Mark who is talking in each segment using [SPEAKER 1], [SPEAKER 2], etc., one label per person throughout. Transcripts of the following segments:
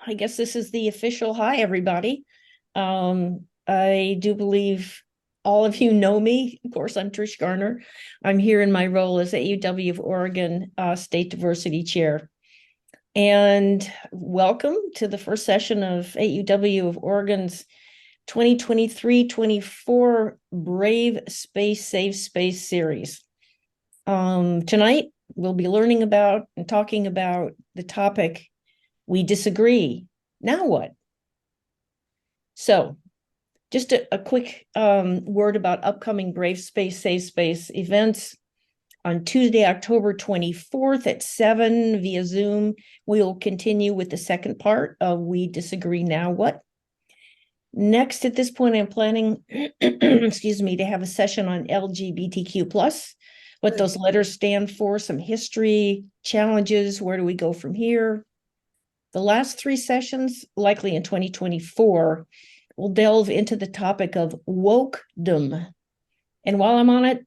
[SPEAKER 1] I guess this is the official hi, everybody. I do believe all of you know me. Of course, I'm Trish Garner. I'm here in my role as AUW of Oregon State Diversity Chair. And welcome to the first session of AUW of Oregon's 2023-24 Brave Space, Save Space series. Tonight, we'll be learning about and talking about the topic, we disagree. Now what? So just a quick word about upcoming Brave Space, Safe Space events. On Tuesday, October 24th at 7 via Zoom, we'll continue with the second part of We Disagree Now What? Next, at this point, I'm planning, excuse me, to have a session on LGBTQ+, what those letters stand for, some history, challenges, where do we go from here? The last three sessions, likely in 2024, will delve into the topic of wokedom. And while I'm on it,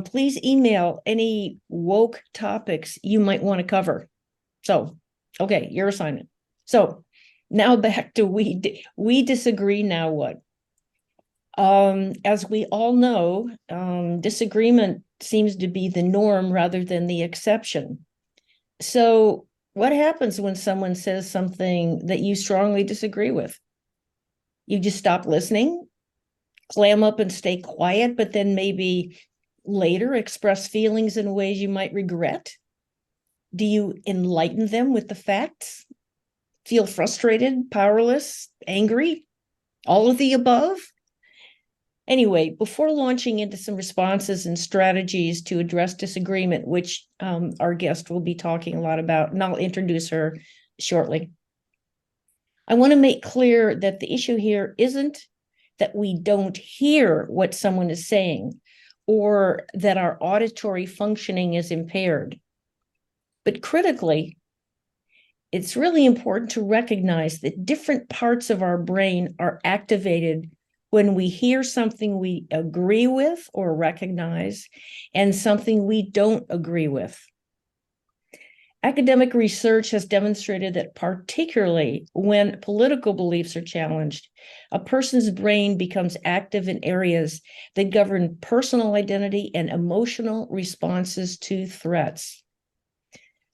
[SPEAKER 1] please email any woke topics you might want to cover. So, okay, your assignment. So now back to we disagree, now what? As we all know, disagreement seems to be the norm rather than the exception. So what happens when someone says something that you strongly disagree with? You just stop listening, clam up and stay quiet, but then maybe later express feelings in ways you might regret? Do you enlighten them with the facts? Feel frustrated, powerless, angry? All of the above? Anyway, before launching into some responses and strategies to address disagreement, which our guest will be talking a lot about, and I'll introduce her shortly, I want to make clear that the issue here isn't that we don't hear what someone is saying or that our auditory functioning is impaired. But critically, it's really important to recognize that different parts of our brain are activated when we hear something we agree with or recognize and something we don't agree with. Academic research has demonstrated that particularly when political beliefs are challenged, a person's brain becomes active in areas that govern personal identity and emotional responses to threats.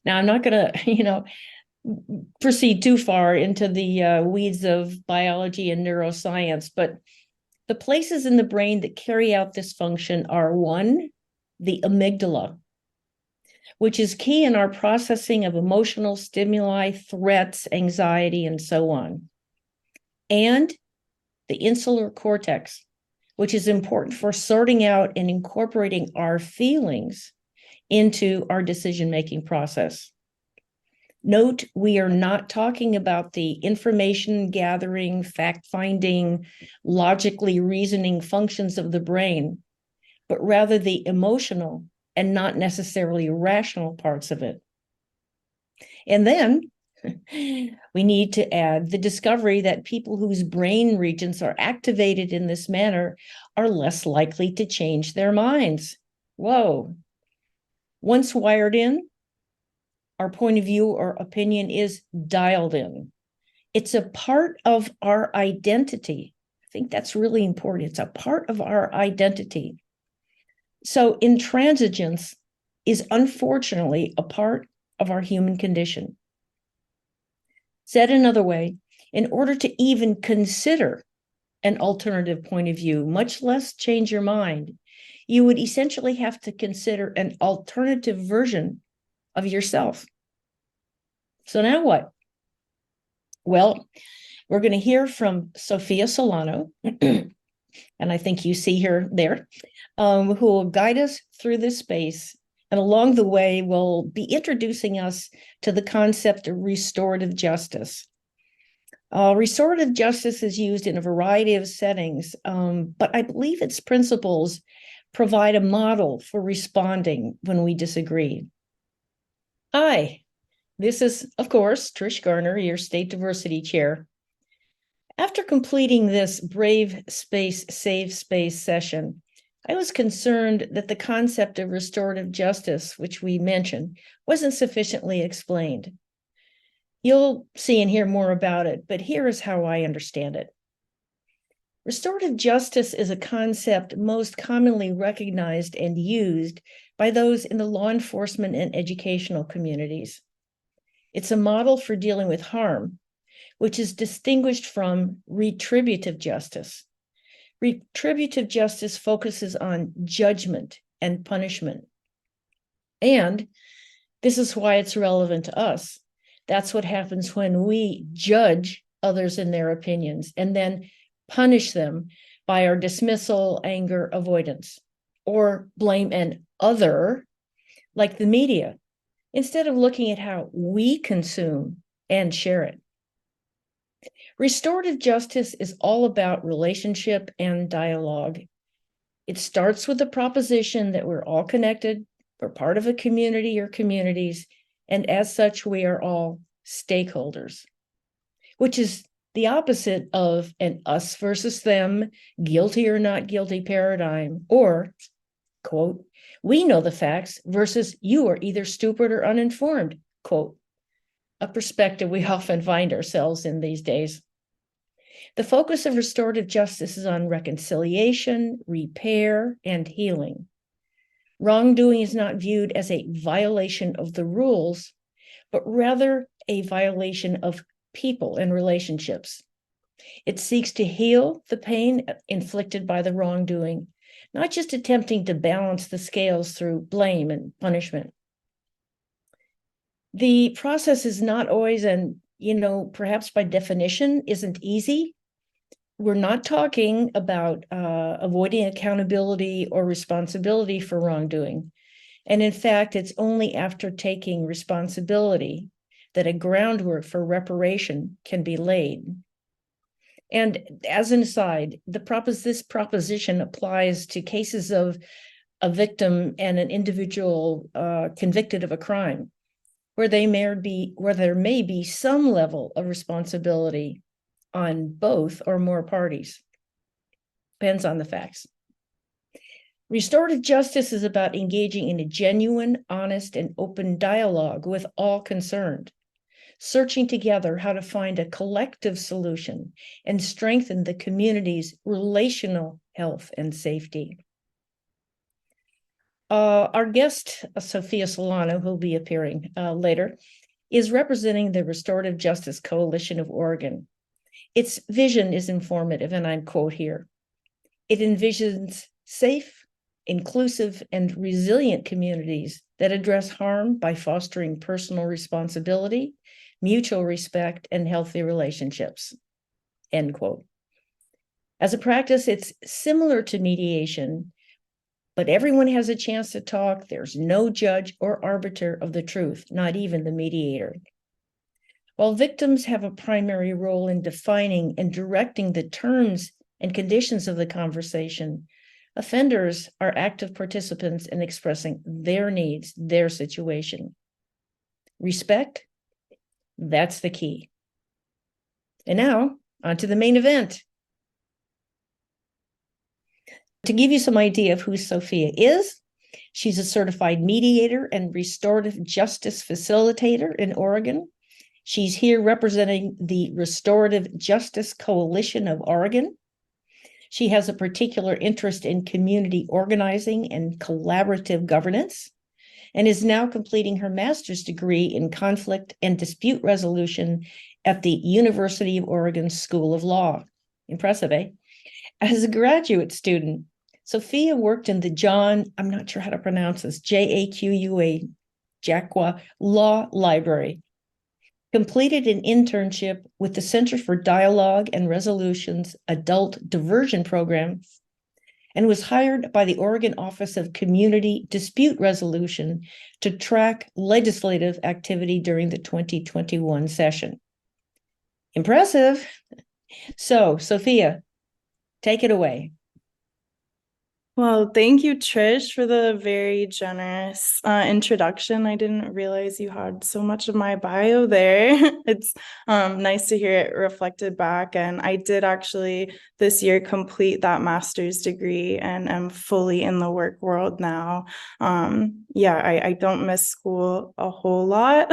[SPEAKER 1] Now, I'm not going to, proceed too far into the weeds of biology and neuroscience, but the places in the brain that carry out this function are: one, the amygdala, which is key in our processing of emotional stimuli, threats, anxiety, and so on, and the insular cortex, which is important for sorting out and incorporating our feelings into our decision-making process. Note, we are not talking about the information gathering, fact-finding, logically reasoning functions of the brain, but rather the emotional and not necessarily rational parts of it. And then we need to add the discovery that people whose brain regions are activated in this manner are less likely to change their minds. Whoa. Once wired in, our point of view or opinion is dialed in. It's a part of our identity. I think that's really important. It's a part of our identity. So intransigence is unfortunately a part of our human condition. Said another way, in order to even consider an alternative point of view, much less change your mind, you would essentially have to consider an alternative version of yourself. So now what? Well, we're going to hear from Sophia Solano, and I think you see her there, who will guide us through this space. And along the way, will be introducing us to the concept of restorative justice. Restorative justice is used in a variety of settings, but I believe its principles provide a model for responding when we disagree. Hi, this is, of course, Trish Garner, your State Diversity Chair. After completing this Brave Space, Save Space session, I was concerned that the concept of restorative justice, which we mentioned, wasn't sufficiently explained. You'll see and hear more about it, but here is how I understand it. Restorative justice is a concept most commonly recognized and used by those in the law enforcement and educational communities. It's a model for dealing with harm, which is distinguished from retributive justice. Retributive justice focuses on judgment and punishment. And this is why it's relevant to us. That's what happens when we judge others in their opinions and then punish them by our dismissal, anger, avoidance, or blame an other, like the media, instead of looking at how we consume and share it. Restorative justice is all about relationship and dialogue. It starts with the proposition that we're all connected, we're part of a community or communities, and as such, we are all stakeholders, which is the opposite of an us versus them, guilty or not guilty paradigm, or, quote, we know the facts versus you are either stupid or uninformed, quote, a perspective we often find ourselves in these days. The focus of restorative justice is on reconciliation, repair, and healing. Wrongdoing is not viewed as a violation of the rules, but rather a violation of people and relationships. It seeks to heal the pain inflicted by the wrongdoing, not just attempting to balance the scales through blame and punishment. The process is not always, and perhaps by definition, isn't easy. We're not talking about avoiding accountability or responsibility for wrongdoing. And in fact, it's only after taking responsibility that a groundwork for reparation can be laid. And as an aside, this proposition applies to cases of a victim and an individual convicted of a crime, where there may be some level of responsibility on both or more parties. Depends on the facts. Restorative justice is about engaging in a genuine, honest, and open dialogue with all concerned, searching together how to find a collective solution and strengthen the community's relational health and safety. Our guest, Sophia Solano, who'll be appearing later, is representing the Restorative Justice Coalition of Oregon. Its vision is informative, and I quote here. It envisions safe, inclusive, and resilient communities that address harm by fostering personal responsibility, mutual respect, and healthy relationships, end quote. As a practice, it's similar to mediation, but everyone has a chance to talk. There's no judge or arbiter of the truth, not even the mediator. While victims have a primary role in defining and directing the terms and conditions of the conversation, offenders are active participants in expressing their needs, their situation. Respect, that's the key. And now, on to the main event. To give you some idea of who Sophia is, she's a certified mediator and restorative justice facilitator in Oregon. She's here representing the Restorative Justice Coalition of Oregon. She has a particular interest in community organizing and collaborative governance, and is now completing her master's degree in conflict and dispute resolution at the University of Oregon School of Law. Impressive, eh? As a graduate student, Sophia worked in the I'm not sure how to pronounce this, Jaqua Law Library, completed an internship with the Center for Dialogue and Resolution's Adult Diversion Program, and was hired by the Oregon Office of Community Dispute Resolution to track legislative activity during the 2021 session. Impressive. So, Sophia, take it away.
[SPEAKER 2] Well, thank you, Trish, for the very generous introduction. I didn't realize you had so much of my bio there. It's nice to hear it reflected back. And I did actually this year complete that master's degree and am fully in the work world now. Yeah, I don't miss school a whole lot,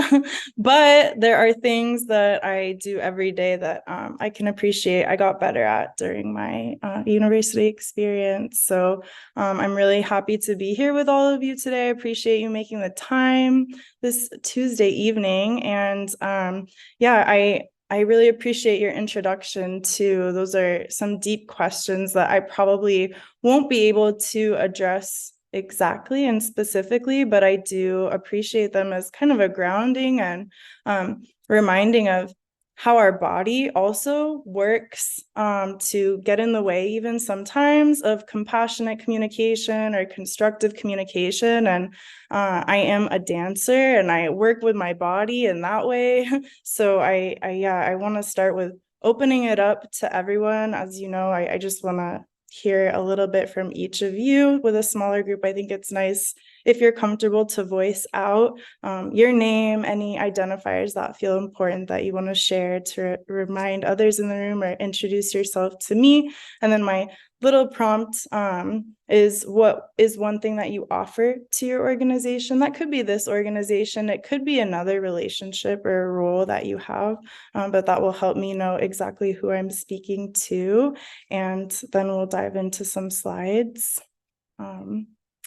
[SPEAKER 2] but there are things that I do every day that I can appreciate I got better at during my university experience. So I'm really happy to be here with all of you today. I appreciate you making the time this Tuesday evening. And yeah, I really appreciate your introduction to those are some deep questions that I probably won't be able to address exactly and specifically, but I do appreciate them as kind of a grounding and reminding of how our body also works to get in the way even sometimes of compassionate communication or constructive communication. And I am a dancer and I work with my body in that way. So I want to start with opening it up to everyone. As you know, I just want to hear a little bit from each of you with a smaller group. I think it's nice if you're comfortable to voice out your name, any identifiers that feel important that you want to share to remind others in the room or introduce yourself to me. And then my little prompt is what is one thing that you offer to your organization. That could be this organization. It could be another relationship or a role that you have, but that will help me know exactly who I'm speaking to. And then we'll dive into some slides.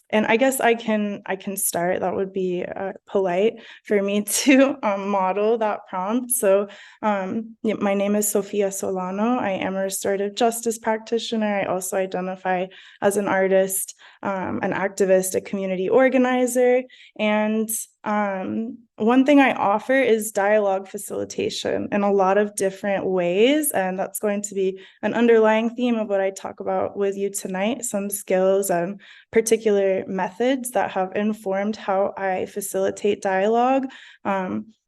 [SPEAKER 2] And I guess I can start. That would be polite for me to model that prompt. So yeah, my name is Sofia Solano. I am a restorative justice practitioner. I also identify as an artist, an activist, a community organizer. And one thing I offer is dialogue facilitation in a lot of different ways. And that's going to be an underlying theme of what I talk about with you tonight, some skills and particular methods that have informed how I facilitate dialogue.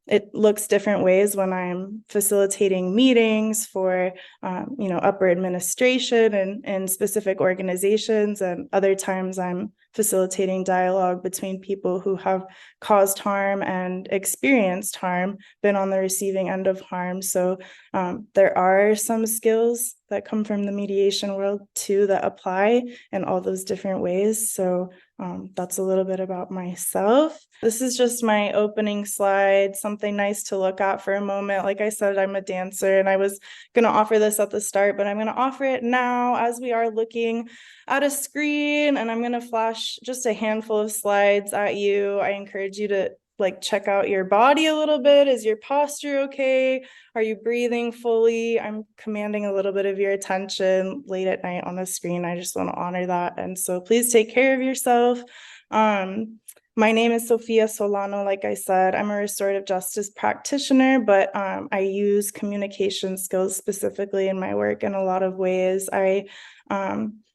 [SPEAKER 2] It looks different ways when I'm facilitating meetings for, upper administration and specific organizations, and other times I'm facilitating dialogue between people who have caused harm and experienced harm, been on the receiving end of harm. So there are some skills that come from the mediation world too that apply in all those different ways. So that's a little bit about myself. This is just my opening slide, something nice to look at for a moment. Like I said, I'm a dancer and I was going to offer this at the start, but I'm going to offer it now as we are looking at a screen, and I'm going to flash just a handful of slides at you. I encourage you to check out your body a little bit. Is your posture okay? Are you breathing fully? I'm commanding a little bit of your attention late at night on the screen. I just want to honor that. And so please take care of yourself. My name is Sofia Solano. Like I said, I'm a restorative justice practitioner, but I use communication skills specifically in my work in a lot of ways. I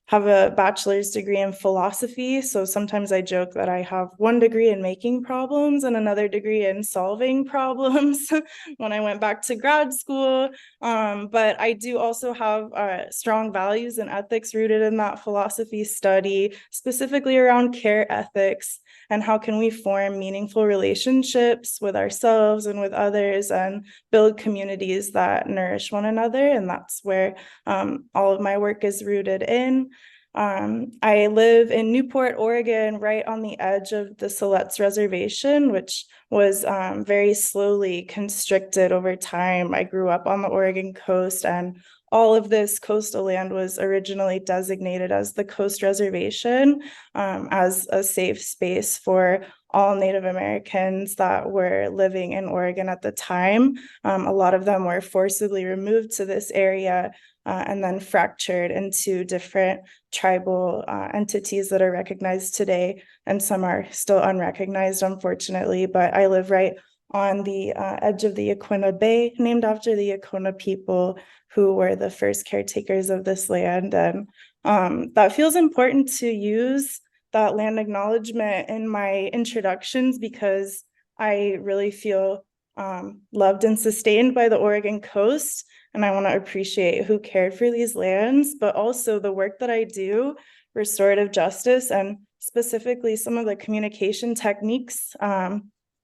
[SPEAKER 2] have a bachelor's degree in philosophy. So sometimes I joke that I have one degree in making problems and another degree in solving problems when I went back to grad school. But I do also have strong values and ethics rooted in that philosophy study, specifically around care ethics and how can we form meaningful relationships with ourselves and with others and build communities that nourish one another. And that's where all of my work is rooted in. I live in Newport, Oregon, right on the edge of the Siletz Reservation, which was very slowly constricted over time. I grew up on the Oregon coast, and all of this coastal land was originally designated as the Coast Reservation, as a safe space for all Native Americans that were living in Oregon at the time. A lot of them were forcibly removed to this area and then fractured into different tribal entities that are recognized today, and some are still unrecognized, unfortunately. But I live right on the edge of the Yaquina Bay, named after the Yaquina people who were the first caretakers of this land. And that feels important to use that land acknowledgement in my introductions because I really feel loved and sustained by the Oregon coast. And I want to appreciate who cared for these lands, but also the work that I do restorative justice, and specifically some of the communication techniques,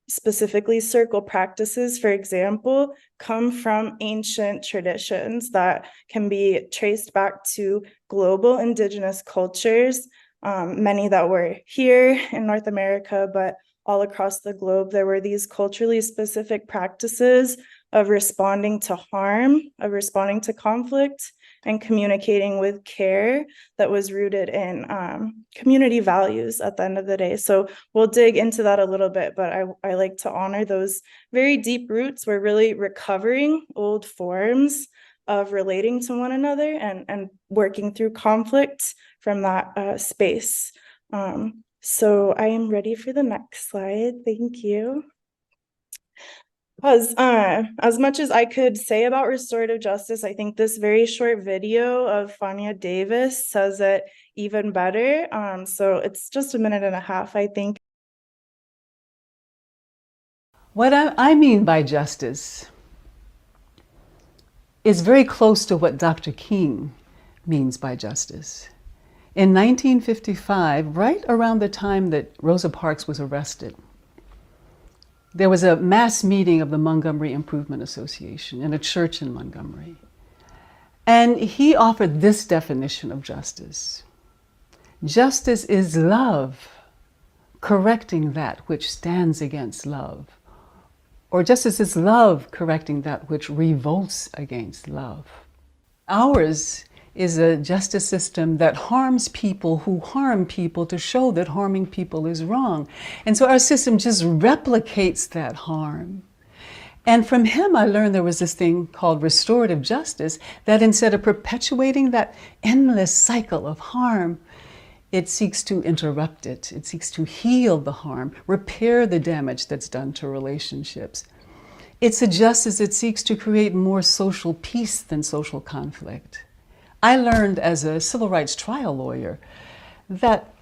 [SPEAKER 2] specifically circle practices, for example, come from ancient traditions that can be traced back to global indigenous cultures, many that were here in North America, but all across the globe. There were these culturally specific practices of responding to harm, of responding to conflict, and communicating with care that was rooted in community values at the end of the day. So we'll dig into that a little bit, but I like to honor those very deep roots. We're really recovering old forms of relating to one another and working through conflict from that space. So I am ready for the next slide. Thank you. As much as I could say about restorative justice, I think this very short video of Fania Davis says it even better. So it's just a minute and a half, I think.
[SPEAKER 3] What I mean by justice is very close to what Dr. King means by justice. In 1955, right around the time that Rosa Parks was arrested, there was a mass meeting of the Montgomery Improvement Association in a church in Montgomery. And he offered this definition of justice. Justice is love, correcting that which stands against love. Or justice is love, correcting that which revolts against love. Ours is a justice system that harms people who harm people to show that harming people is wrong. And so our system just replicates that harm. And from him, I learned there was this thing called restorative justice, that instead of perpetuating that endless cycle of harm, it seeks to interrupt it. It seeks to heal the harm, repair the damage that's done to relationships. It's a justice that seeks to create more social peace than social conflict. I learned as a civil rights trial lawyer that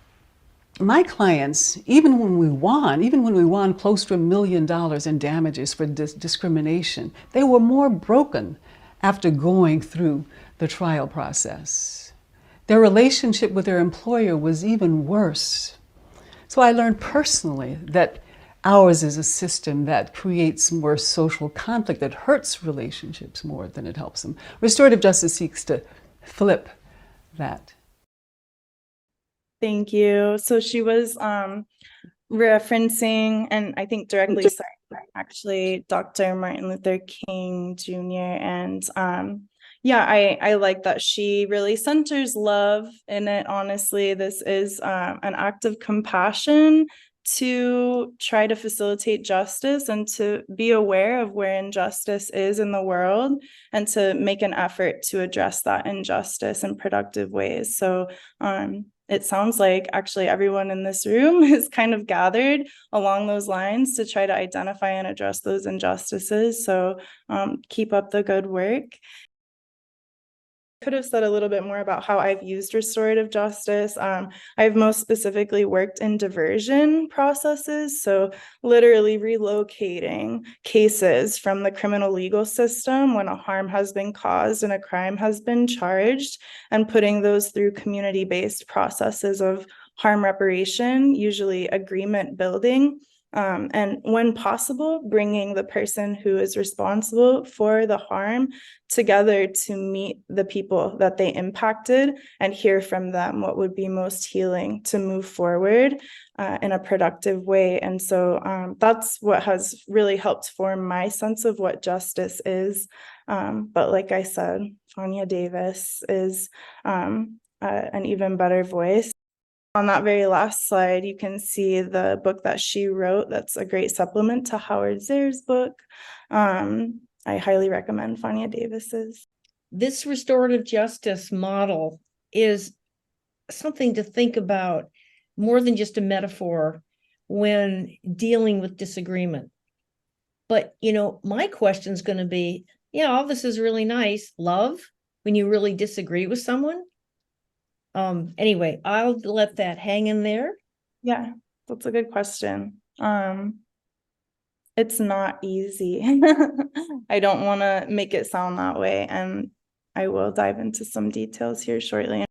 [SPEAKER 3] my clients, even when we won close to $1 million in damages for discrimination, they were more broken after going through the trial process. Their relationship with their employer was even worse. So I learned personally that ours is a system that creates more social conflict, that hurts relationships more than it helps them. Restorative justice seeks to flip that.
[SPEAKER 2] Thank you. So she was referencing, and I think directly actually Dr. Martin Luther King Jr. And yeah, I like that she really centers love in it. Honestly, this is an act of compassion to try to facilitate justice and to be aware of where injustice is in the world and to make an effort to address that injustice in productive ways. So it sounds like actually everyone in this room is kind of gathered along those lines to try to identify and address those injustices. So keep up the good work. Could have said a little bit more about how I've used restorative justice. I've most specifically worked in diversion processes, so literally relocating cases from the criminal legal system when a harm has been caused and a crime has been charged, and putting those through community-based processes of harm reparation, usually agreement building. And when possible, bringing the person who is responsible for the harm together to meet the people that they impacted and hear from them what would be most healing to move forward in a productive way. And so that's what has really helped form my sense of what justice is. But like I said, Fania Davis is an even better voice. On that very last slide, you can see the book that she wrote. That's a great supplement to Howard Zer's book. I highly recommend Fania Davis's.
[SPEAKER 1] This restorative justice model is something to think about more than just a metaphor when dealing with disagreement. But, you know, my question is going to be, yeah, all this is really nice. Love, when you really disagree with someone. Anyway, I'll let that hang in there.
[SPEAKER 2] Yeah, that's a good question. It's not easy. I don't want to make it sound that way, and I will dive into some details here shortly.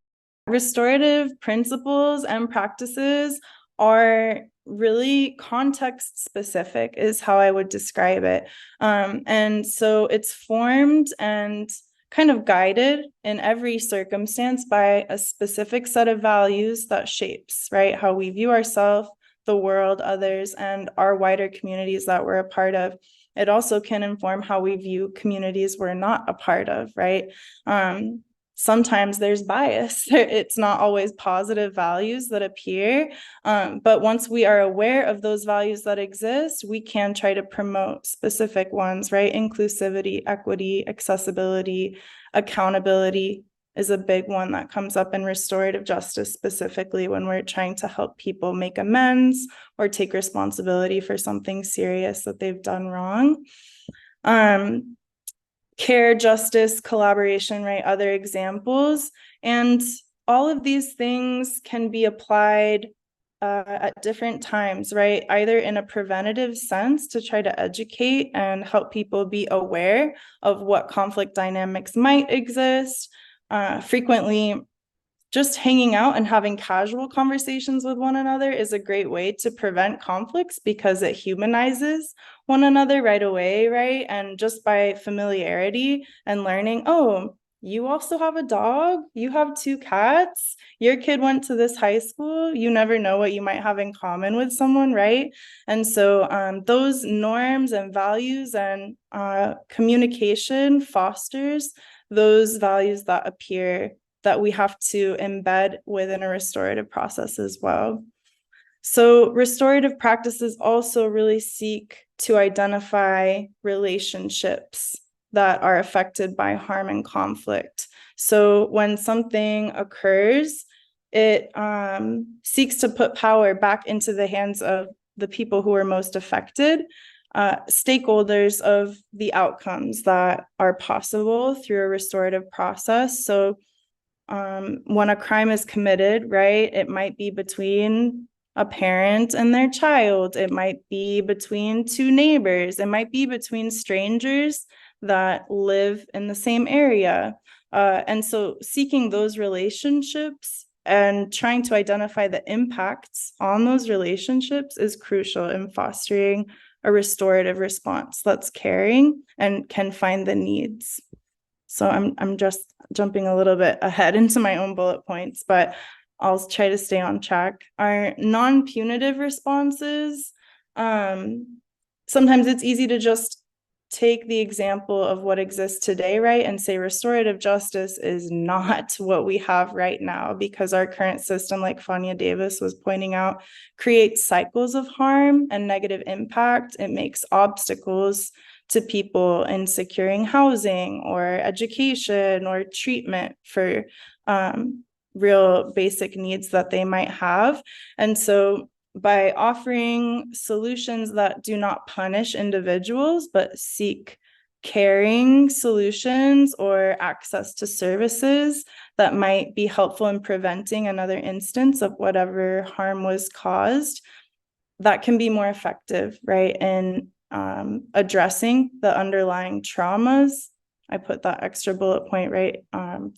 [SPEAKER 2] Restorative principles and practices are really context specific is how I would describe it. And so it's formed and kind of guided in every circumstance by a specific set of values that shapes, right, how we view ourselves, the world, others, and our wider communities that we're a part of. It also can inform how we view communities we're not a part of, right? Sometimes there's bias. It's not always positive values that appear. But once we are aware of those values that exist, we can try to promote specific ones, right? Inclusivity, equity, accessibility, accountability is a big one that comes up in restorative justice, specifically when we're trying to help people make amends or take responsibility for something serious that they've done wrong. Care, justice, collaboration, right? Other examples. And all of these things can be applied at different times, right? Either in a preventative sense to try to educate and help people be aware of what conflict dynamics might exist. Frequently, just hanging out and having casual conversations with one another is a great way to prevent conflicts because it humanizes one another right away, right? And just by familiarity and learning, oh, you also have a dog, you have 2 cats, your kid went to this high school, you never know what you might have in common with someone, right? And so those norms and values and communication fosters those values that appear that we have to embed within a restorative process as well. So restorative practices also really seek to identify relationships that are affected by harm and conflict. So when something occurs, it seeks to put power back into the hands of the people who are most affected, stakeholders of the outcomes that are possible through a restorative process. So when a crime is committed, right, it might be between a parent and their child. It might be between 2 neighbors. It might be between strangers that live in the same area. And so seeking those relationships and trying to identify the impacts on those relationships is crucial in fostering a restorative response that's caring and can find the needs. So I'm just jumping a little bit ahead into my own bullet points, but I'll try to stay on track. Our non-punitive responses, sometimes it's easy to just take the example of what exists today, right, and say restorative justice is not what we have right now, because our current system, like Fania Davis was pointing out, creates cycles of harm and negative impact. It makes obstacles to people in securing housing or education or treatment for real basic needs that they might have. And so by offering solutions that do not punish individuals, but seek caring solutions or access to services that might be helpful in preventing another instance of whatever harm was caused, that can be more effective, right, in addressing the underlying traumas. I put that extra bullet point, right?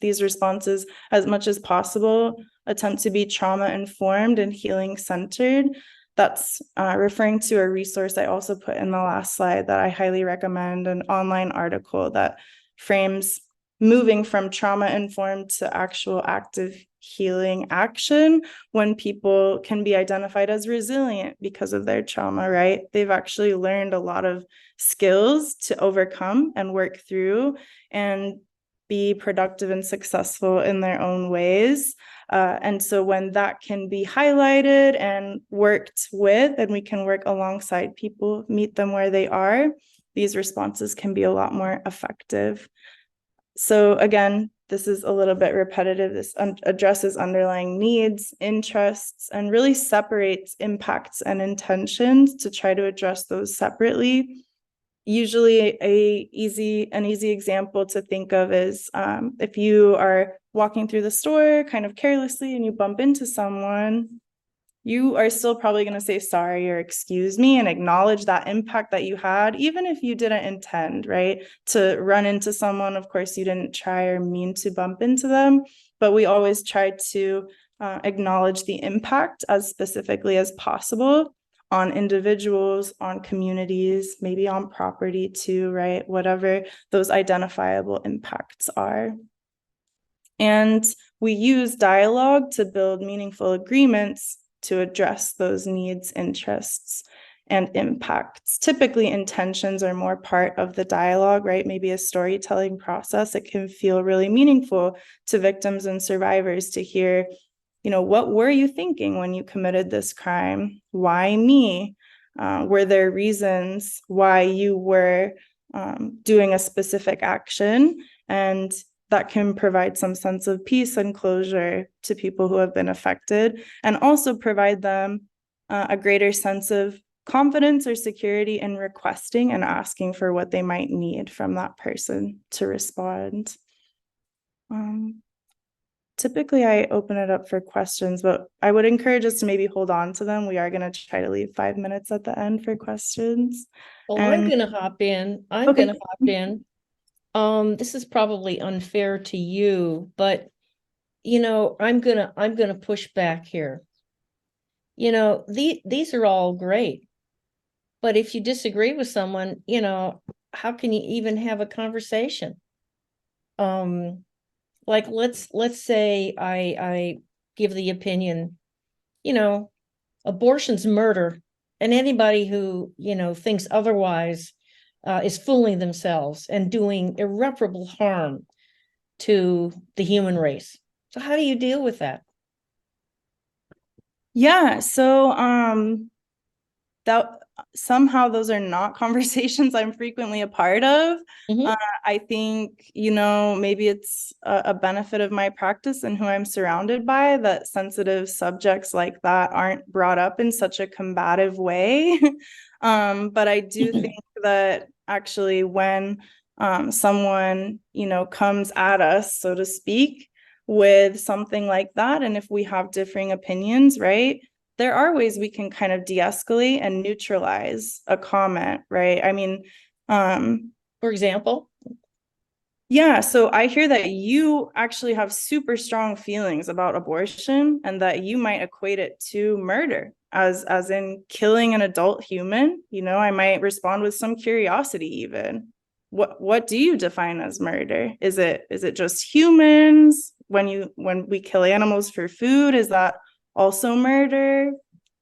[SPEAKER 2] These responses, as much as possible, attempt to be trauma informed and healing centered. That's referring to a resource I also put in the last slide that I highly recommend, an online article that frames moving from trauma informed to actual active healing action when people can be identified as resilient because of their trauma, right? They've actually learned a lot of skills to overcome and work through and be productive and successful in their own ways. And so when that can be highlighted and worked with, and we can work alongside people, meet them where they are, these responses can be a lot more effective. So again, this is a little bit repetitive. This addresses underlying needs, interests, and really separates impacts and intentions to try to address those separately. Usually an easy example to think of is if you are walking through the store kind of carelessly and you bump into someone, you are still probably going to say sorry or excuse me and acknowledge that impact that you had, even if you didn't intend, right, to run into someone. Of course, you didn't try or mean to bump into them, but we always try to acknowledge the impact as specifically as possible on individuals, on communities, maybe on property too, right? Whatever those identifiable impacts are. And we use dialogue to build meaningful agreements to address those needs, interests, and impacts. Typically, intentions are more part of the dialogue, right? Maybe a storytelling process. It can feel really meaningful to victims and survivors to hear, what were you thinking when you committed this crime? Why me? Were there reasons why you were doing a specific action? And that can provide some sense of peace and closure to people who have been affected, and also provide them a greater sense of confidence or security in requesting and asking for what they might need from that person to respond. Typically, I open it up for questions, but I would encourage us to maybe hold on to them. We are going to try to leave 5 minutes at the end for questions.
[SPEAKER 1] Well, I'm going to hop in.
[SPEAKER 2] Okay.
[SPEAKER 1] Going to hop in. This is probably unfair to you, but I'm gonna push back here. These are all great, but if you disagree with someone, how can you even have a conversation? Like let's say I give the opinion, abortion's murder, and anybody who thinks otherwise is fooling themselves and doing irreparable harm to the human race. So how do you deal with that?
[SPEAKER 2] Yeah, so that somehow those are not conversations I'm frequently a part of.
[SPEAKER 1] Mhm.
[SPEAKER 2] I think, maybe it's a benefit of my practice and who I'm surrounded by, that sensitive subjects like that aren't brought up in such a combative way. But I do think that actually when someone, comes at us, so to speak, with something like that, and if we have differing opinions, right, there are ways we can kind of de-escalate and neutralize a comment, right? I mean,
[SPEAKER 1] For example?
[SPEAKER 2] Yeah, so I hear that you actually have super strong feelings about abortion, and that you might equate it to murder, as in killing an adult human. I might respond with some curiosity even. What do you define as murder? Is it just humans? When we kill animals for food, is that also murder?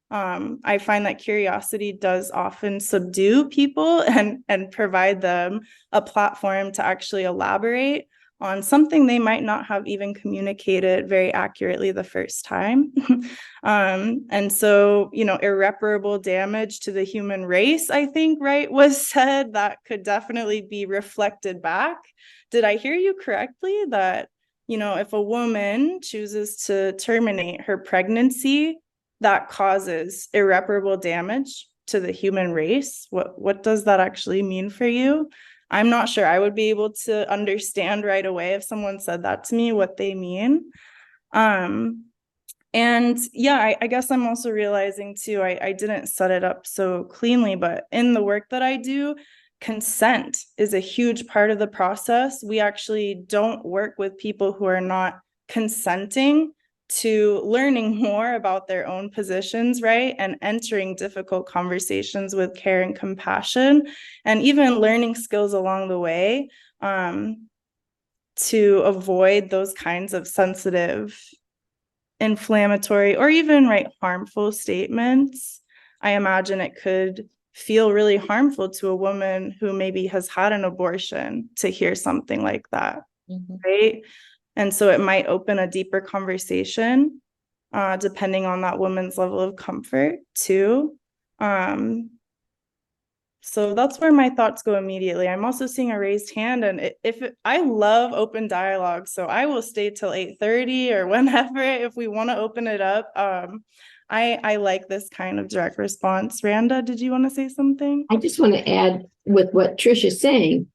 [SPEAKER 2] I find that curiosity does often subdue people and provide them a platform to actually elaborate on something they might not have even communicated very accurately the first time. And so, irreparable damage to the human race, I think, right, was said, that could definitely be reflected back. Did I hear you correctly that, if a woman chooses to terminate her pregnancy, that causes irreparable damage to the human race? What does that actually mean for you? I'm not sure I would be able to understand right away if someone said that to me, what they mean. And yeah, I guess I'm also realizing too, I didn't set it up so cleanly, but in the work that I do, consent is a huge part of the process. We actually don't work with people who are not consenting to learning more about their own positions, right? And entering difficult conversations with care and compassion, and even learning skills along the way to avoid those kinds of sensitive, inflammatory, or even harmful statements. I imagine it could feel really harmful to a woman who maybe has had an abortion to hear something like that, right? And so it might open a deeper conversation, depending on that woman's level of comfort too. So that's where my thoughts go immediately. I'm also seeing a raised hand, and I love open dialogue, so I will stay till 8:30 or whenever if we want to open it up. I like this kind of direct response. Randa, did you want to say something?
[SPEAKER 4] I just want to add with what Trish is saying.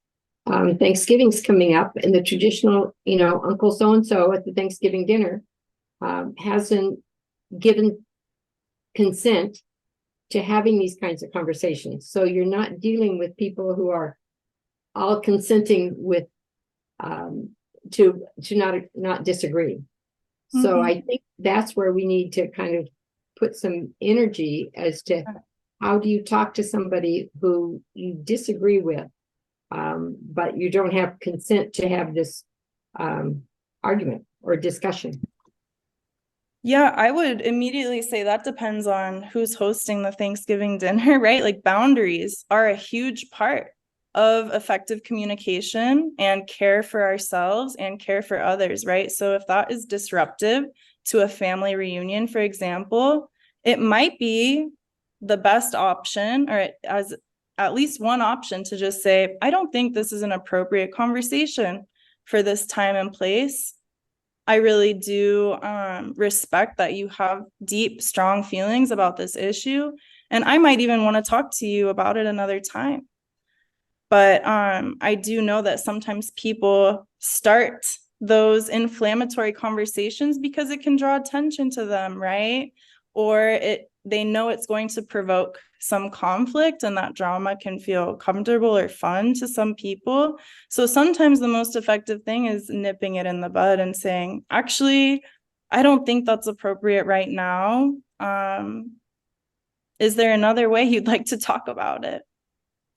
[SPEAKER 4] Thanksgiving's coming up, and the traditional, Uncle so-and-so at the Thanksgiving dinner hasn't given consent to having these kinds of conversations. So you're not dealing with people who are all consenting with to not disagree. So
[SPEAKER 2] Mhm.
[SPEAKER 4] I think that's where we need to kind of put some energy as to how do you talk to somebody who you disagree with, but you don't have consent to have this argument or discussion.
[SPEAKER 2] Yeah, I would immediately say that depends on who's hosting the Thanksgiving dinner, right? Like boundaries are a huge part of effective communication and care for ourselves and care for others, right? So if that is disruptive to a family reunion, for example, it might be the best option, or as at least one option, to just say, I don't think this is an appropriate conversation for this time and place. I really do respect that you have deep, strong feelings about this issue. And I might even want to talk to you about it another time. But I do know that sometimes people start those inflammatory conversations because it can draw attention to them, right? Or they know it's going to provoke some conflict, and that drama can feel comfortable or fun to some people. So sometimes the most effective thing is nipping it in the bud and saying, actually, I don't think that's appropriate right now. Is there another way you'd like to talk about it?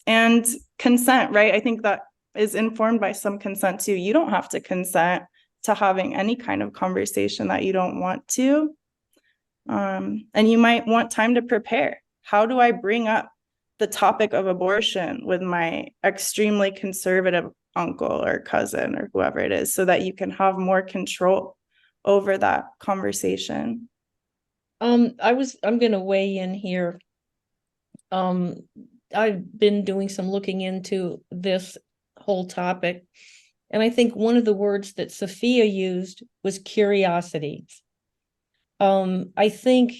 [SPEAKER 2] And consent, right? I think that is informed by some consent too. You don't have to consent to having any kind of conversation that you don't want to. And you might want time to prepare. How do I bring up the topic of abortion with my extremely conservative uncle or cousin or whoever it is, so that you can have more control over that conversation?
[SPEAKER 1] I'm going to weigh in here. I've been doing some looking into this whole topic, and I think one of the words that Sophia used was curiosity. I think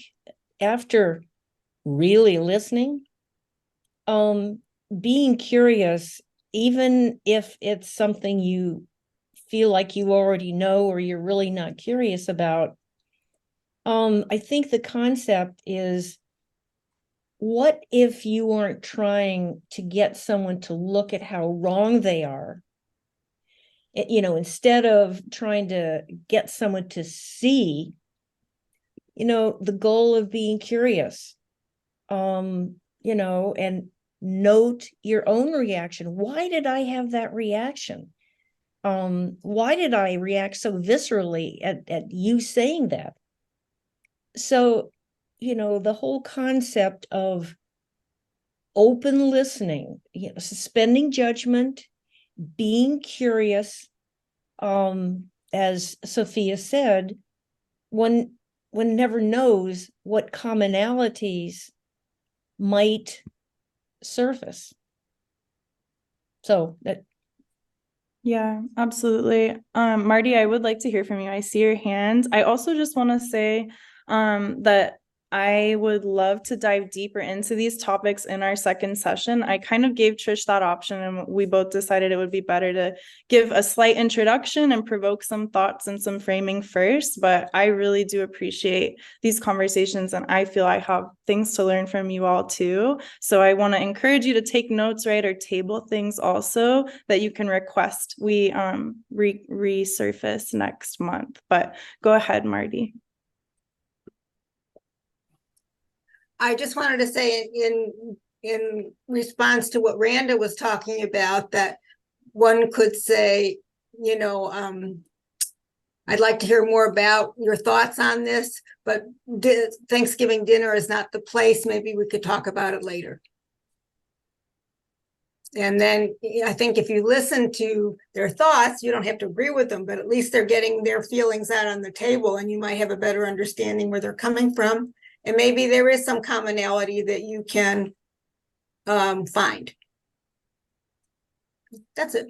[SPEAKER 1] after really listening, being curious, even if it's something you feel like you already know or you're really not curious about, I think the concept is, what if you aren't trying to get someone to look at how wrong they are? Instead of trying to get someone to see, the goal of being curious, and note your own reaction. Why did I have that reaction? Why did I react so viscerally at you saying that? So, the whole concept of open listening, suspending judgment, being curious, as Sophia said, one never knows what commonalities might surface. So that.
[SPEAKER 2] Yeah, absolutely. Marty, I would like to hear from you. I see your hand. I also just want to say that I would love to dive deeper into these topics in our second session. I kind of gave Trish that option, and we both decided it would be better to give a slight introduction and provoke some thoughts and some framing first. But I really do appreciate these conversations, and I feel I have things to learn from you all too. So I want to encourage you to take notes, right, or table things also that you can request. We resurface next month. But go ahead, Marty.
[SPEAKER 5] I just wanted to say in response to what Randa was talking about, that one could say, I'd like to hear more about your thoughts on this, but Thanksgiving dinner is not the place. Maybe we could talk about it later. And then I think if you listen to their thoughts, you don't have to agree with them, but at least they're getting their feelings out on the table, and you might have a better understanding where they're coming from. And maybe there is some commonality that you can find. That's it.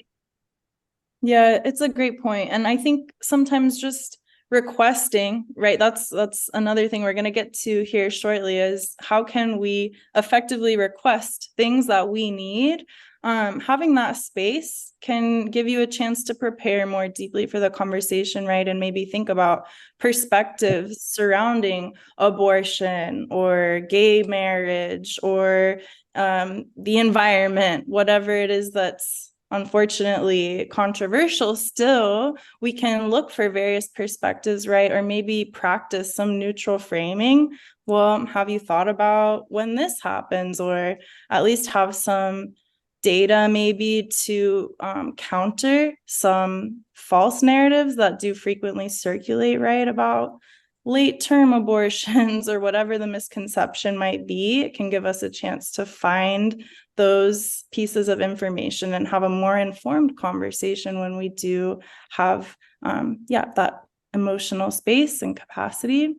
[SPEAKER 2] Yeah, it's a great point. And I think sometimes just requesting, right? That's another thing we're going to get to here shortly, is how can we effectively request things that we need? Having that space can give you a chance to prepare more deeply for the conversation, right? And maybe think about perspectives surrounding abortion or gay marriage or the environment, whatever it is that's unfortunately controversial still, we can look for various perspectives, right? Or maybe practice some neutral framing. Well, have you thought about when this happens, or at least have some data maybe to counter some false narratives that do frequently circulate, right, about late term abortions or whatever the misconception might be. It can give us a chance to find those pieces of information and have a more informed conversation when we do have that emotional space and capacity.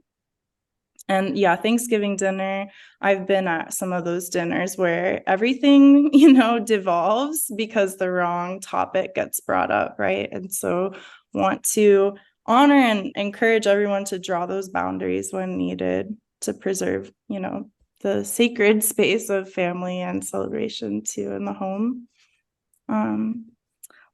[SPEAKER 2] And yeah, Thanksgiving dinner, I've been at some of those dinners where everything, devolves because the wrong topic gets brought up, right? And so want to honor and encourage everyone to draw those boundaries when needed to preserve, the sacred space of family and celebration too in the home.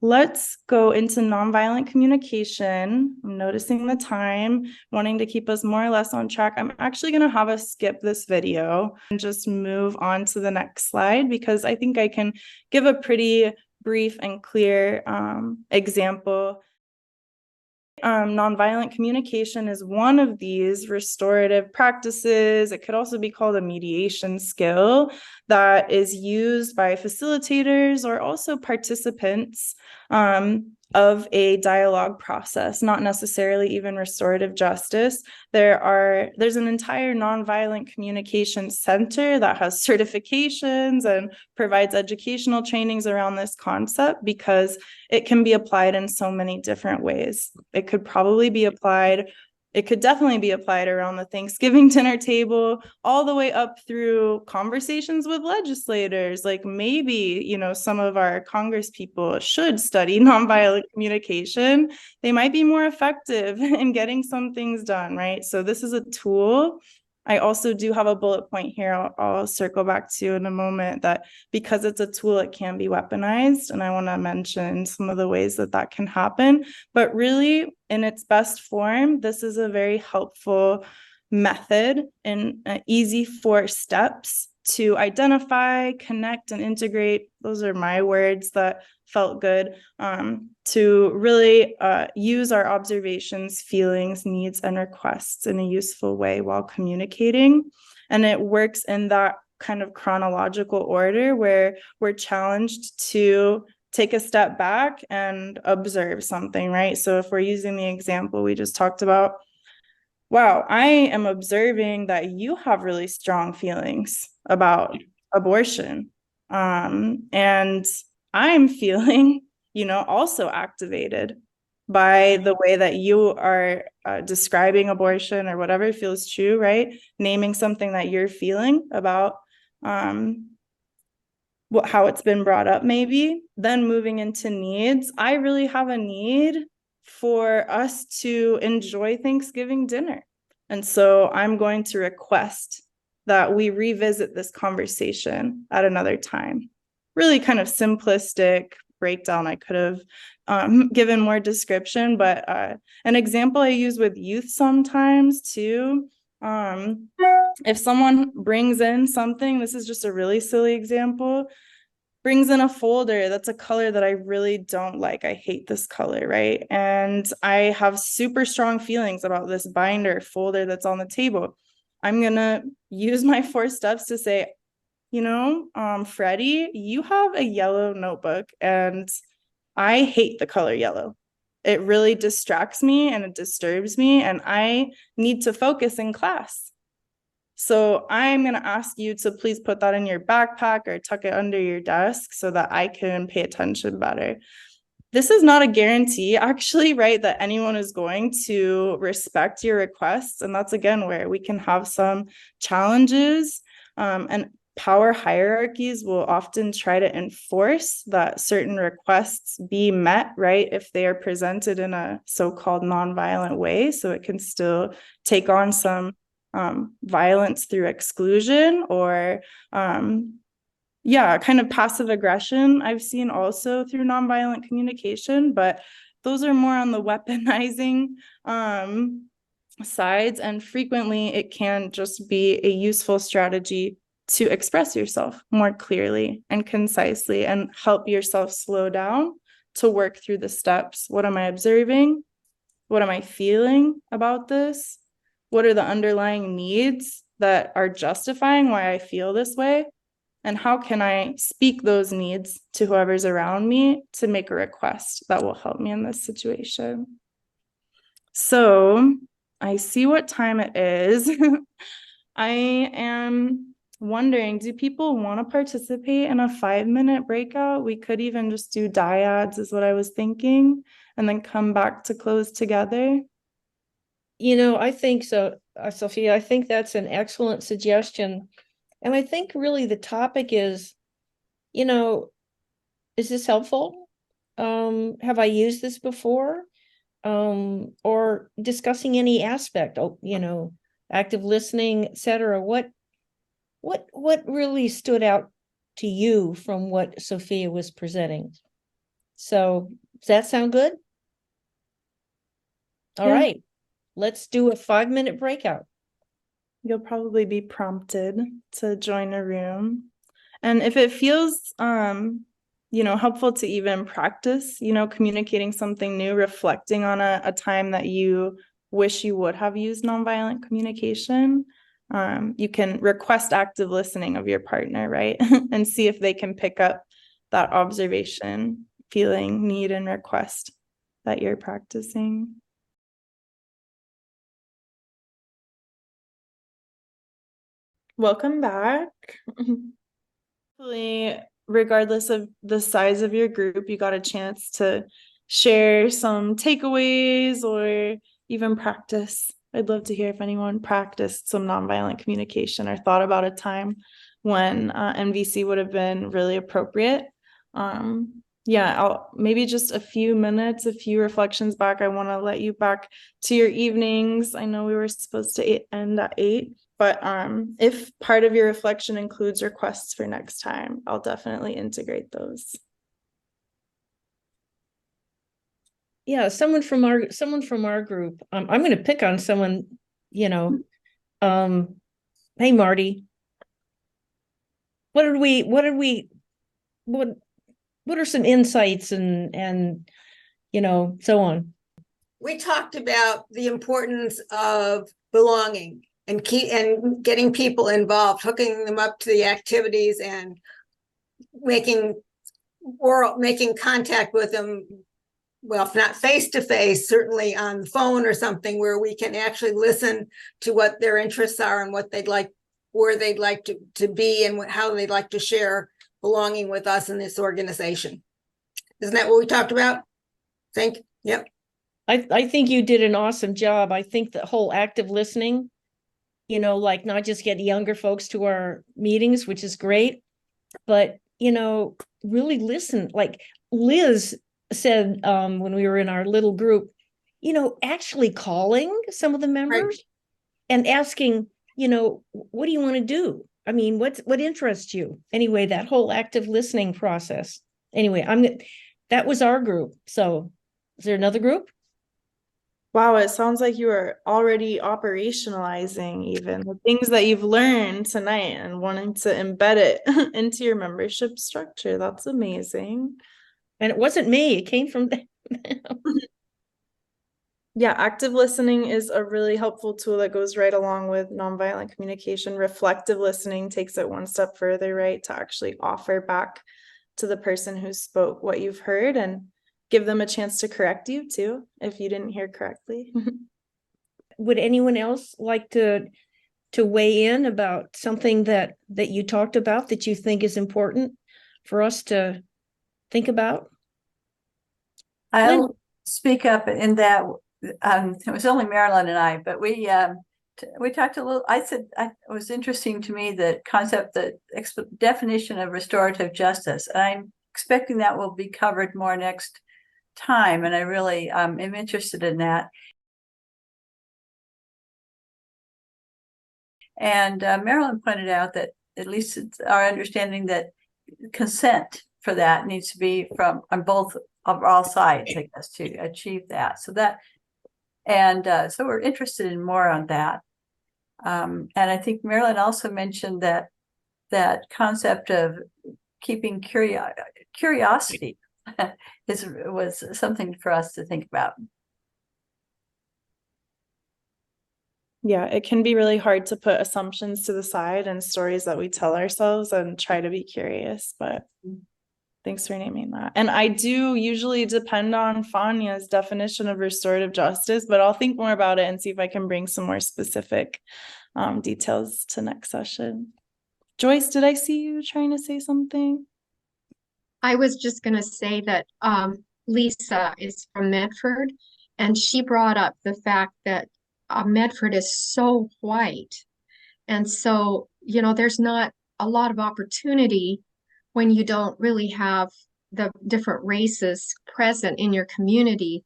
[SPEAKER 2] Let's go into nonviolent communication. I'm noticing the time, wanting to keep us more or less on track. I'm actually going to have us skip this video and just move on to the next slide, because I think I can give a pretty brief and clear example. Nonviolent communication is one of these restorative practices. It could also be called a mediation skill that is used by facilitators or also participants of a dialogue process, not necessarily even restorative justice. There's an entire nonviolent communication center that has certifications and provides educational trainings around this concept, because it can be applied in so many different ways. It could definitely be applied around the Thanksgiving dinner table, all the way up through conversations with legislators. Like maybe, some of our Congress people should study nonviolent communication. They might be more effective in getting some things done, right? So this is a tool. I also do have a bullet point here I'll circle back to in a moment, that because it's a tool, it can be weaponized. And I want to mention some of the ways that can happen. But really, in its best form, this is a very helpful method and easy 4 steps to identify, connect, and integrate. Those are my words that felt good, to really use our observations, feelings, needs, and requests in a useful way while communicating. And it works in that kind of chronological order where we're challenged to take a step back and observe something, right? So if we're using the example we just talked about, wow, I am observing that you have really strong feelings about abortion. And I'm feeling, also activated by the way that you are describing abortion or whatever feels true, right? Naming something that you're feeling about how it's been brought up, maybe. Then moving into needs. I really have a need for us to enjoy Thanksgiving dinner. And so I'm going to request that we revisit this conversation at another time. Really kind of simplistic breakdown. I could have given more description, but an example I use with youth sometimes too. If someone brings in something, this is just a really silly example, brings in a folder that's a color that I really don't like. I hate this color, right? And I have super strong feelings about this binder folder that's on the table. I'm gonna use my 4 steps to say, Freddie, you have a yellow notebook and I hate the color yellow. It really distracts me and it disturbs me, and I need to focus in class. So I'm going to ask you to please put that in your backpack or tuck it under your desk so that I can pay attention better. This is not a guarantee, actually, right, that anyone is going to respect your requests. And that's, again, where we can have some challenges. And power hierarchies will often try to enforce that certain requests be met, right, if they are presented in a so-called nonviolent way. So it can still take on some violence through exclusion or kind of passive aggression I've seen also through nonviolent communication, but those are more on the weaponizing sides, and frequently it can just be a useful strategy to express yourself more clearly and concisely and help yourself slow down to work through the steps. What am I observing? What am I feeling about this? What are the underlying needs that are justifying why I feel this way? And how can I speak those needs to whoever's around me to make a request that will help me in this situation? So I see what time it is. I am wondering, do people want to participate in a 5-minute breakout? We could even just do dyads is what I was thinking, and then come back to close together.
[SPEAKER 1] I think so, Sophia. I think that's an excellent suggestion. And I think really the topic is, is this helpful? Have I used this before? Or discussing any aspect, active listening, etc. What really stood out to you from what Sophia was presenting? So does that sound good? All right, let's do a 5-minute breakout.
[SPEAKER 2] You'll probably be prompted to join a room. And if it feels, helpful to even practice, communicating something new, reflecting on a time that you wish you would have used nonviolent communication, you can request active listening of your partner, right? And see if they can pick up that observation, feeling, need, and request that you're practicing. Welcome back. Hopefully, regardless of the size of your group, you got a chance to share some takeaways or even practice. I'd love to hear if anyone practiced some nonviolent communication or thought about a time when NVC would have been really appropriate. I'll maybe just a few minutes, a few reflections back. I want to let you back to your evenings. I know we were supposed to end at 8. But if part of your reflection includes requests for next time, I'll definitely integrate those.
[SPEAKER 1] Yeah, someone from our group. I'm going to pick on someone. Hey, Marty. What are some insights and so on?
[SPEAKER 5] We talked about the importance of belonging and getting people involved, hooking them up to the activities and making contact with them. Well, if not face to face, certainly on the phone or something where we can actually listen to what their interests are and what they'd like, where they'd like to be and how they'd like to share belonging with us in this organization. Isn't that what we talked about? Yep.
[SPEAKER 1] I think you did an awesome job. I think the whole active listening, like not just get younger folks to our meetings, which is great, but, really listen. Like Liz said, when we were in our little group, actually calling some of the members and asking, what do you want to do? I mean, what interests you? Anyway, that whole active listening process. Anyway, that was our group. So is there another group?
[SPEAKER 2] Wow, it sounds like you are already operationalizing even the things that you've learned tonight and wanting to embed it into your membership structure. That's amazing.
[SPEAKER 1] And it wasn't me, it came from them.
[SPEAKER 2] Yeah, active listening is a really helpful tool that goes right along with nonviolent communication. Reflective listening takes it one step further, right? To actually offer back to the person who spoke what you've heard and give them a chance to correct you too, if you didn't hear correctly.
[SPEAKER 1] Would anyone else like to weigh in about something that you talked about that you think is important for us to think about?
[SPEAKER 6] I'll speak up in that. It was only Marilyn and I, but we talked a little. I said it was interesting to me the concept, the definition of restorative justice, and I'm expecting that will be covered more next time, and I really am interested in that. And Marilyn pointed out that at least it's our understanding that consent for that needs to be from on both of all sides, I guess, to achieve that. So we're interested in more on that. And I think Marilyn also mentioned that that concept of keeping curiosity was something for us to think about.
[SPEAKER 2] Yeah, it can be really hard to put assumptions to the side and stories that we tell ourselves and try to be curious, but thanks for naming that. And I do usually depend on Fanya's definition of restorative justice, but I'll think more about it and see if I can bring some more specific details to next session. Joyce, did I see you trying to say something?
[SPEAKER 7] I was just going to say that Lisa is from Medford, and she brought up the fact that Medford is so white. And so, you know, there's not a lot of opportunity when you don't really have the different races present in your community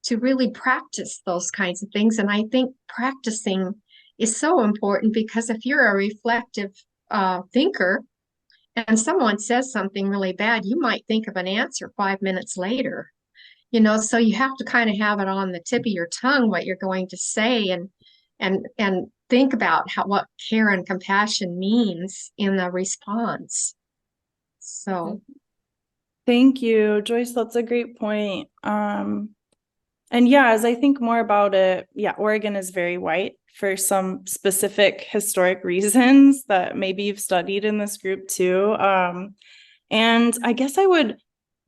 [SPEAKER 7] to really practice those kinds of things. And I think practicing is so important, because if you're a reflective thinker, and someone says something really bad, you might think of an answer 5 minutes later. You know, so you have to kind of have it on the tip of your tongue what you're going to say, and think about what care and compassion means in the response. So
[SPEAKER 2] Thank you, Joyce. That's a great point. And yeah, as I think more about it, yeah, Oregon is very white for some specific historic reasons that maybe you've studied in this group too. And I guess I would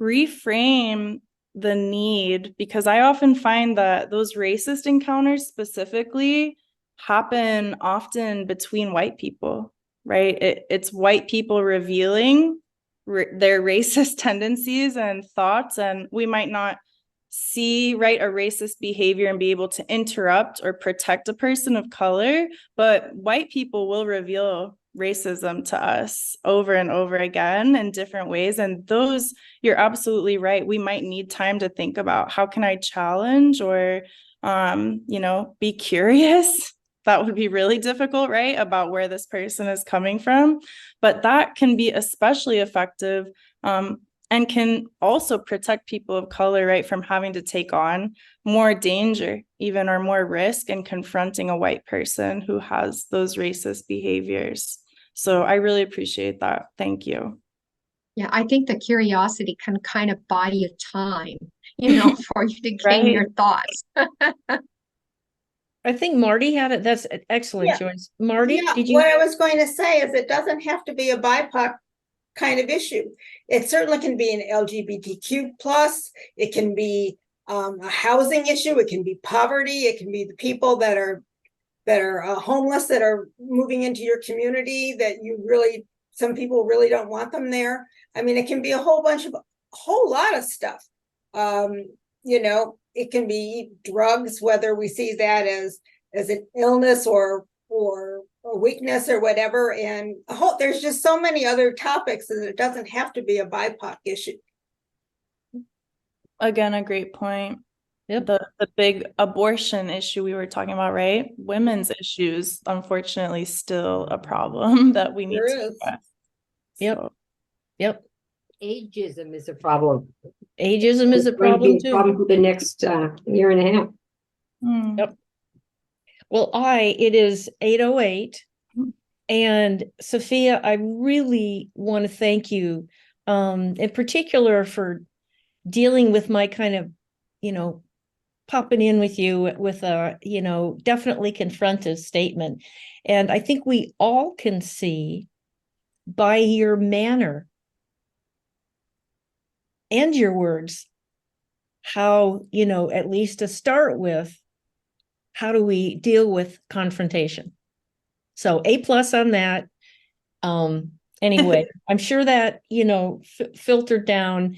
[SPEAKER 2] reframe the need, because I often find that those racist encounters specifically happen often between white people, right? It's white people revealing their racist tendencies and thoughts, and we might not see, right, a racist behavior and be able to interrupt or protect a person of color, but white people will reveal racism to us over and over again in different ways. And those, you're absolutely right, we might need time to think about, how can I challenge or you know, be curious. That would be really difficult, right, about where this person is coming from, but that can be especially effective and can also protect people of color, right, from having to take on more danger, even, or more risk in confronting a white person who has those racist behaviors. So I really appreciate that. Thank you.
[SPEAKER 7] yeah, I think the curiosity can kind of buy you time, you know, for you to gain
[SPEAKER 2] Right.
[SPEAKER 7] your thoughts.
[SPEAKER 1] I think Marty had it. That's excellent,
[SPEAKER 5] Yeah.
[SPEAKER 1] Joyce. Marty,
[SPEAKER 5] Yeah,
[SPEAKER 1] did you?
[SPEAKER 5] what I was going to say is it doesn't have to be a BIPOC kind of issue. It certainly can be an LGBTQ plus. It can be a housing issue. It can be poverty. It can be the people that are homeless, that are moving into your community, that you really, some people really don't want them there. I mean, it can be a whole lot of stuff. You know, it can be drugs, whether we see that as an illness or a weakness or whatever. And there's just so many other topics that it doesn't have to be a BIPOC issue.
[SPEAKER 2] Again, a great point.
[SPEAKER 1] Yep.
[SPEAKER 2] The big abortion issue we were talking about, right? Women's issues, unfortunately, still a problem that we need to address.
[SPEAKER 1] Yep.
[SPEAKER 2] So.
[SPEAKER 1] Yep.
[SPEAKER 4] Ageism is a problem.
[SPEAKER 1] Ageism is a
[SPEAKER 4] It's going to be
[SPEAKER 1] problem
[SPEAKER 4] a
[SPEAKER 1] too.
[SPEAKER 4] problem for the next year and a half.
[SPEAKER 1] Yep. Well, it is 8:08. And Sophia, I really want to thank you, in particular for dealing with my kind of, you know, popping in with you with a, you know, definitely confrontive statement. And I think we all can see by your manner and your words how, you know, at least to start with, how do we deal with confrontation? So A+ on that. Anyway, I'm sure that, you know, filtered down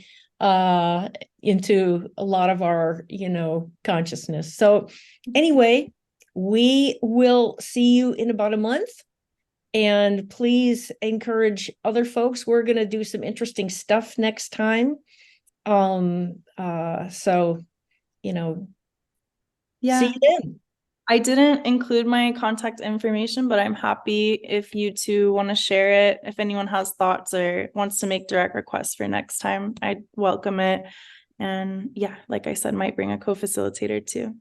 [SPEAKER 1] into a lot of our, you know, consciousness. So anyway, we will see you in about a month. And please encourage other folks. We're going to do some interesting stuff next time. So, you know,
[SPEAKER 2] Yeah.
[SPEAKER 1] see you then.
[SPEAKER 2] I didn't include my contact information, but I'm happy if you two want to share it. If anyone has thoughts or wants to make direct requests for next time, I'd welcome it. And yeah, like I said, might bring a co-facilitator too.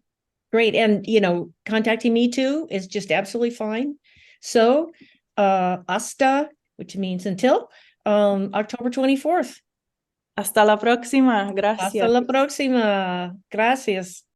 [SPEAKER 1] Great. And, you know, contacting me too is just absolutely fine. So, hasta which means until October 24th.
[SPEAKER 2] Hasta la próxima. Gracias.
[SPEAKER 1] Hasta la próxima. Gracias.